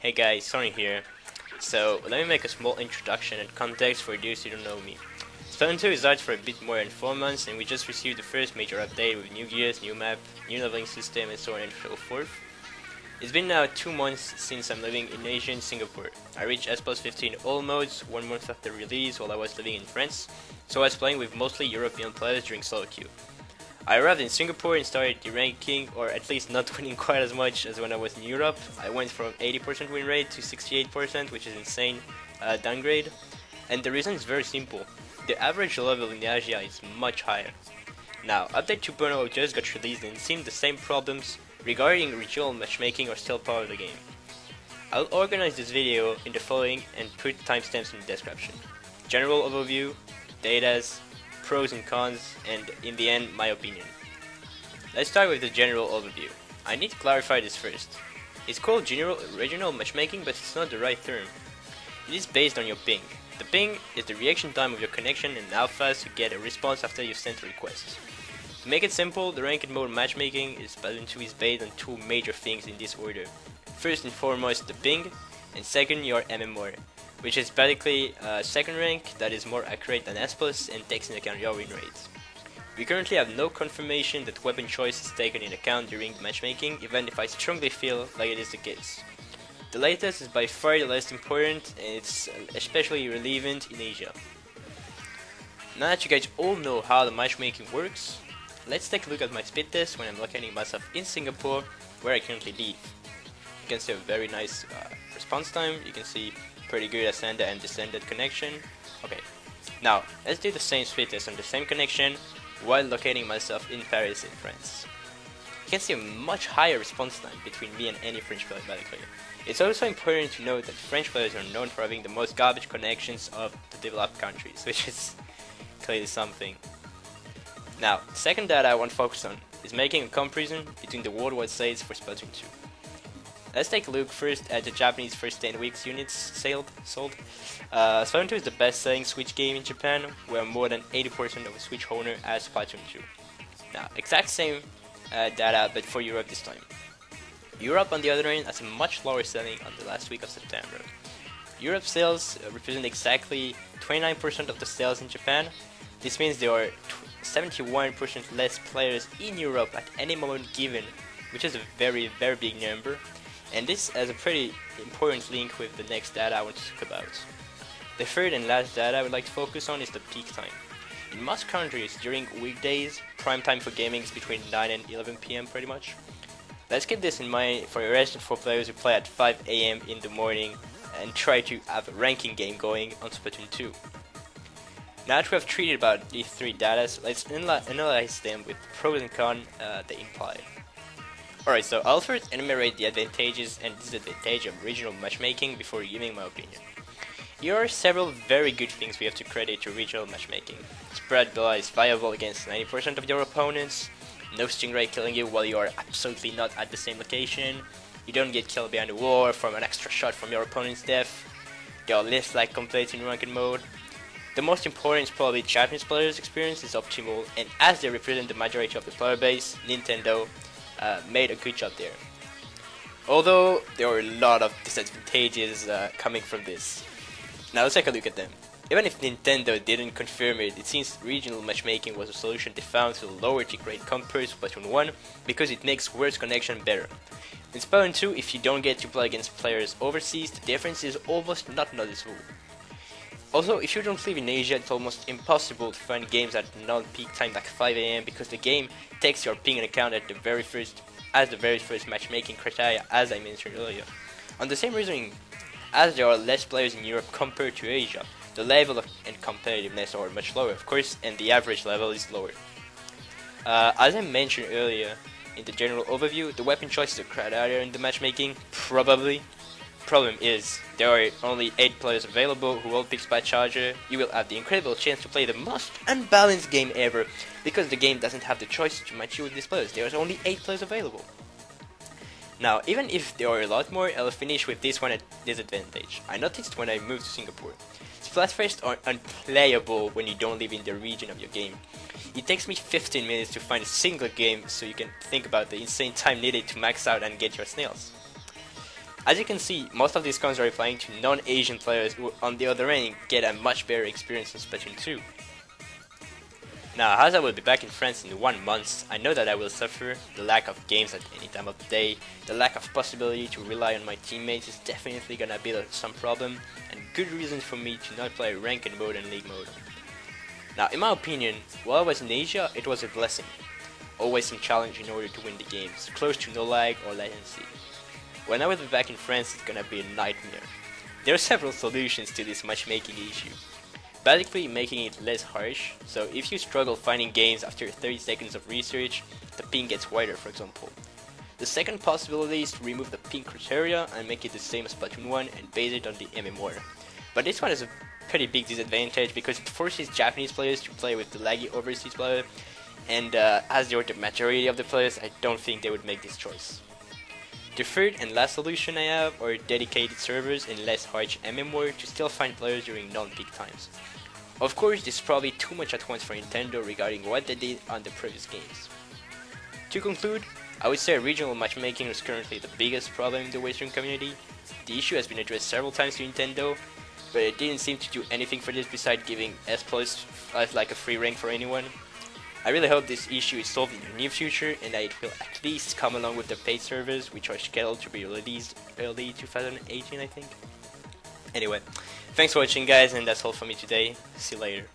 Hey guys, Sorin here. So, let me make a small introduction and context for those who don't know me. Splatoon 2 is out for a bit more than 4 months, and we just received the first major update with new gears, new map, new leveling system, and so on and so forth. It's been now 2 months since I'm living in Asia in Singapore. I reached S plus 15 all modes 1 month after release while I was living in France, so I was playing with mostly European players during solo queue. I arrived in Singapore and started ranking, or at least not winning quite as much as when I was in Europe. I went from 80% win rate to 68%, which is insane downgrade. And the reason is very simple. The average level in Asia is much higher. Now, Update 2.0 just got released and it seems the same problems regarding regional matchmaking are still part of the game. I'll organize this video in the following and put timestamps in the description. General overview, datas, pros and cons, and in the end, my opinion. Let's start with the general overview. I need to clarify this first. It's called regional matchmaking, but it's not the right term. It is based on your ping. The ping is the reaction time of your connection and how fast you get a response after you've sent a request. To make it simple, the ranked mode matchmaking is Splatoon 2 is based on two major things in this order. First and foremost, the ping, and second, your MMR, which is basically a second rank that is more accurate than S+ and takes into account your win rate. We currently have no confirmation that weapon choice is taken into account during matchmaking, even if I strongly feel like it is the case. The latest is by far the less important, and it's especially relevant in Asia. Now that you guys all know how the matchmaking works, let's take a look at my speed test when I'm locating myself in Singapore, where I currently live. You can see a very nice response time. You can see pretty good ascended and descended connection. Okay, now let's do the same speed test on the same connection while locating myself in Paris in France. You can see a much higher response time between me and any French player basically. It's also important to note that French players are known for having the most garbage connections of the developed countries, which is clearly something. Now, the second data I want to focus on is making a comparison between the worldwide sales for Splatoon 2. Let's take a look first at the Japanese first 10 weeks units sold. Splatoon 2 is the best selling Switch game in Japan, where more than 80% of the Switch owner has Splatoon 2. Now, exact same data, but for Europe this time. Europe, on the other hand, has a much lower selling on the last week of September. Europe sales represent exactly 29% of the sales in Japan. This means there are 71% less players in Europe at any moment given, which is a very big number. And this has a pretty important link with the next data I want to talk about. The third and last data I would like to focus on is the peak time. In most countries, during weekdays, prime time for gaming is between 9 and 11 PM pretty much. Let's keep this in mind for the rest for players who play at 5 AM in the morning and try to have a ranking game going on Splatoon 2. Now that we have treated about these three data, let's analyze them with the pros and cons they imply. Alright, so I'll first enumerate the advantages and disadvantages of regional matchmaking before giving my opinion. Here are several very good things we have to credit to regional matchmaking. Spread Bella is viable against 90% of your opponents, no stingray killing you while you are absolutely not at the same location, you don't get killed behind the wall or from an extra shot from your opponent's death, there are less lag complaints in ranked mode. The most important is probably Japanese players' experience is optimal, and as they represent the majority of the player base, Nintendo made a good job there. Although there are a lot of disadvantages coming from this. Now let's take a look at them. Even if Nintendo didn't confirm it, it seems regional matchmaking was a solution they found to lower tick rate compared to Splatoon 1 because it makes worse connection better. In Splatoon 2, if you don't get to play against players overseas, the difference is almost not noticeable. Also, if you don't live in Asia, it's almost impossible to find games at non-peak time like 5 AM because the game takes your ping into account at the very first matchmaking criteria, as I mentioned earlier. On the same reasoning, as there are less players in Europe compared to Asia, the level of and competitiveness are much lower, of course, and the average level is lower. As I mentioned earlier, in the general overview, the weapon choice is a criteria in the matchmaking, probably. Problem is, there are only 8 players available who all pick Spy Charger. You will have the incredible chance to play the most unbalanced game ever, because the game doesn't have the choice to match you with these players. There are only 8 players available. Now, even if there are a lot more, I'll finish with this one at disadvantage. I noticed when I moved to Singapore. Splatfests are unplayable when you don't live in the region of your game. It takes me 15 minutes to find a single game, so you can think about the insane time needed to max out and get your snails. As you can see, most of these cons are applying to non-Asian players who on the other end get a much better experience in Splatoon 2. Now, as I will be back in France in 1 month, I know that I will suffer the lack of games at any time of the day. The lack of possibility to rely on my teammates is definitely gonna be some problem, and good reason for me to not play ranked mode and league mode. Now, in my opinion, while I was in Asia, it was a blessing. Always some challenge in order to win the games, close to no lag or latency. When I will be back in France, it's gonna be a nightmare. There are several solutions to this matchmaking issue. Basically making it less harsh, so if you struggle finding games after 30 seconds of research, the ping gets wider, for example. The second possibility is to remove the ping criteria and make it the same as Splatoon 1 and base it on the MMR. But this one is a pretty big disadvantage because it forces Japanese players to play with the laggy overseas player, and as they are the majority of the players, I don't think they would make this choice. The third and last solution I have are dedicated servers and less harsh MMR to still find players during non-peak times. Of course, this is probably too much at once for Nintendo regarding what they did on the previous games. To conclude, I would say regional matchmaking is currently the biggest problem in the Western community. The issue has been addressed several times to Nintendo, but it didn't seem to do anything for this besides giving S+ as like a free rank for anyone. I really hope this issue is solved in the near future and that it will at least come along with the paid servers, which are scheduled to be released early 2018, I think. Anyway, thanks for watching guys, and that's all for me today. See you later.